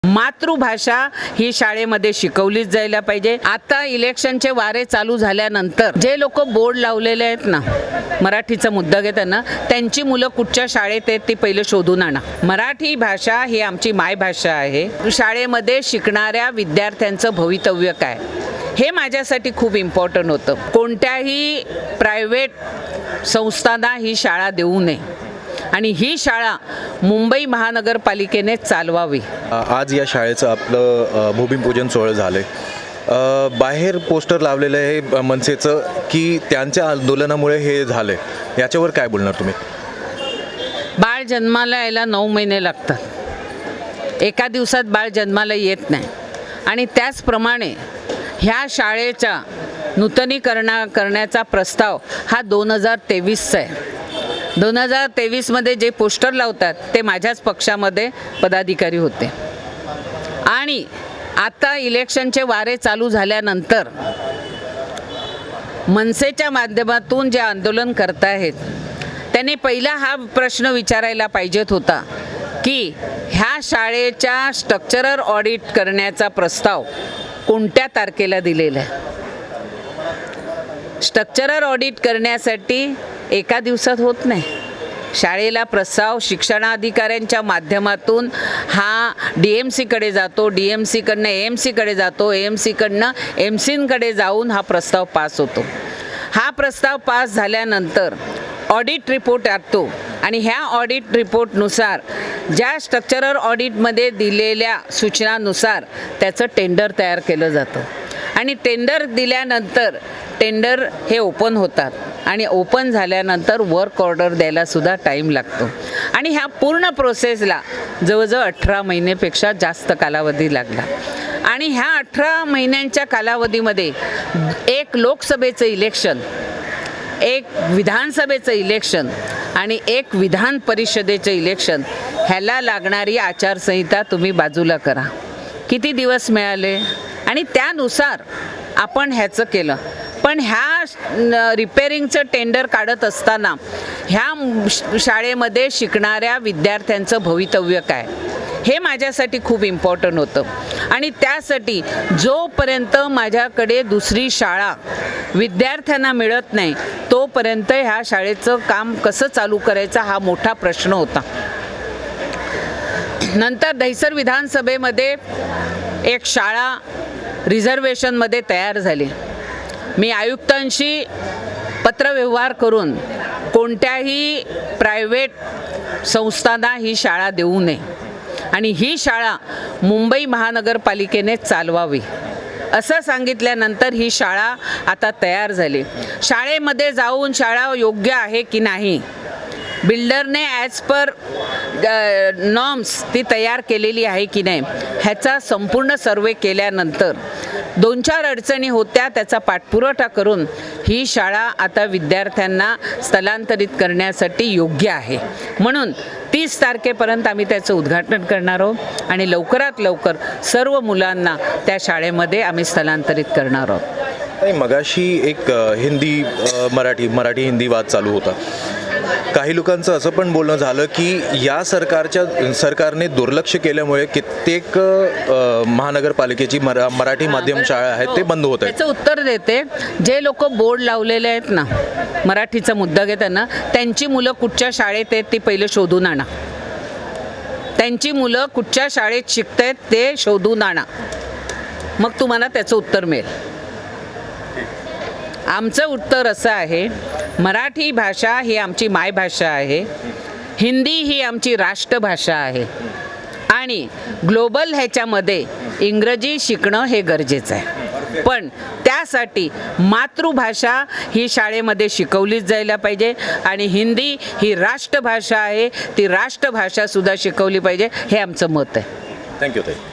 मातृभाषा ही शाळेमध्ये शिकवलीच जायला पाहिजे। आता इलेक्शनचे वारे चालू झाल्यानंतर जे लोक बोर्ड लावलेले आहेत ना, मराठीचा मुद्दा घेताना त्यांची मुलं कुठच्या शाळेत आहेत ती पहिले शोधून आणा। मराठी भाषा ही आमची मायभाषा आहे। शाळेमध्ये शिकणाऱ्या विद्यार्थ्यांचं भवितव्य काय हे माझ्यासाठी खूप इम्पॉर्टंट होतं। कोणत्याही प्रायव्हेट संस्थांना ही शाळा देऊ नये आणि ही शाळा मुंबई महानगरपालिकेने चालवावी। आज या शाळेचं आपलं भूमिपूजन सोहळं झाले। बाहेर पोस्टर लावलेलं आहे मनसेचं की त्यांच्या आंदोलनामुळे हे झाले, याच्यावर काय बोलणार तुम्ही? बाळ जन्माला यायला 9 महिने लागतात, एका दिवसात बाळ जन्माला येत नाही। आणि त्याचप्रमाणे ह्या शाळेच्या करण्याचा प्रस्ताव हा 2023चा आहे। 2023मध्ये जे पोस्टर लावतात ते माझ्याच पक्षामध्ये पदाधिकारी होते आणि आता इलेक्शनचे वारे चालू झाल्यानंतर मनसेच्या माध्यमातून जे आंदोलन करत आहेत त्यांनी पहिला हा प्रश्न विचारायला पाहिजेत होता की ह्या शाळेच्या स्ट्रक्चरल ऑडिट करण्याचा प्रस्ताव कोणत्या तारखेला दिलेला आहे। स्ट्रक्चरल ऑडिट करण्यासाठी एका दिवसात होत नाही। शाळेला प्रस्ताव शिक्षणाधिकाऱ्यांच्या माध्यमातून हा DMCकडे जातो, DMCकडनं AMCकडे जातो, AMCकडनं MCकडे जाऊन हा प्रस्ताव पास होतो। हा प्रस्ताव पास झाल्यानंतर ऑडिट रिपोर्ट येतो आणि ह्या ऑडिट रिपोर्टनुसार ज्या स्ट्रक्चरल ऑडिटमध्ये दिलेल्या सूचनानुसार त्याचं टेंडर तयार केलं जातं आणि टेंडर दिल्यानंतर टेंडर हे ओपन होतात आणि ओपन झाल्यानंतर वर्क ऑर्डर द्यायला सुद्धा टाईम लागतो आणि ह्या पूर्ण प्रोसेसला जवळजवळ 18 महिन्यापेक्षा जास्त कालावधी लागला। आणि ह्या 18 महिन्यांच्या कालावधीमध्ये एक लोकसभेचं इलेक्शन, एक विधानसभेचं इलेक्शन आणि एक विधान परिषदेचं इलेक्शन, ह्याला लागणारी आचारसंहिता तुम्ही बाजूला करा। किती दिवस मिळाले आणि त्यानुसार आपण ह्याचं केलं। पण ह्या रिपेअरिंगचं टेंडर काढत असताना ह्या शाळेमध्ये शिकणाऱ्या विद्यार्थ्यांचं भवितव्य काय हे माझ्यासाठी खूप इम्पॉर्टंट होतं आणि त्यासाठी जोपर्यंत माझ्याकडे दुसरी शाळा विद्यार्थ्यांना मिळत नाही तोपर्यंत ह्या शाळेचं काम कसं चालू करायचं हा मोठा प्रश्न होता। नंतर दहिसर विधानसभेमध्ये एक शाळा रिझर्वेशनमध्ये तयार झाली। मी आयुक्तांशी पत्रव्यवहार करून कोणत्याही प्रायव्हेट संस्थांना ही शाळा देऊ नये आणि ही शाळा मुंबई महानगरपालिकेने चालवावी असं सांगितल्यानंतर ही शाळा आता तयार झाली। शाळेमध्ये जाऊन शाळा योग्य आहे की नाही, बिल्डरने ॲज पर नॉर्म्स ती तयार केलेली आहे की नाही ह्याचा संपूर्ण सर्वे केल्यानंतर 2-4 अडचणी होत्या, त्याचा पाठपुरावा करून ही शाळा आता विद्यार्थ्यांना स्थलांतरित करण्यासाठी योग्य आहे। म्हणून 30 तारखेपर्यंत आम्ही त्याचं उद्घाटन करणार आहोत आणि लवकरात लवकर सर्व मुलांना त्या शाळेमध्ये आम्ही स्थलांतरित करणार आहोत। मगाशी एक हिंदी मराठी हिंदी वाद चालू होता। काही लोकांचं असं पण बोलणं झालं की या सरकारने दुर्लक्ष केल्यामुळे कित्येक महानगरपालिकेची मराठी माध्यम शाळा आहेत ते बंद होत आहेत। त्याचं उत्तर देते, जे लोक बोर्ड लावलेले आहेत ना, मराठीचा मुद्दा घेताना त्यांची मुलं कुठच्या शाळेत आहेत ती पहिले शोधून आणा। त्यांची मुलं कुठच्या शाळेत शिकतायत ते शोधून आणा, मग तुम्हाला त्याचं उत्तर मिळेल। आमचं उत्तर असं आहे, मराठी भाषा ही आमची मायभाषा आहे, हिंदी ही आमची राष्ट्रभाषा आहे आणि ग्लोबल ह्याच्यामध्ये इंग्रजी शिकणं हे गरजेचं आहे। पण त्यासाठी मातृभाषा ही शाळेमध्ये शिकवलीच जायला पाहिजे आणि हिंदी ही राष्ट्रभाषा आहे, ती राष्ट्रभाषासुद्धा शिकवली पाहिजे, हे आमचं मत आहे। थँक्यू ताई।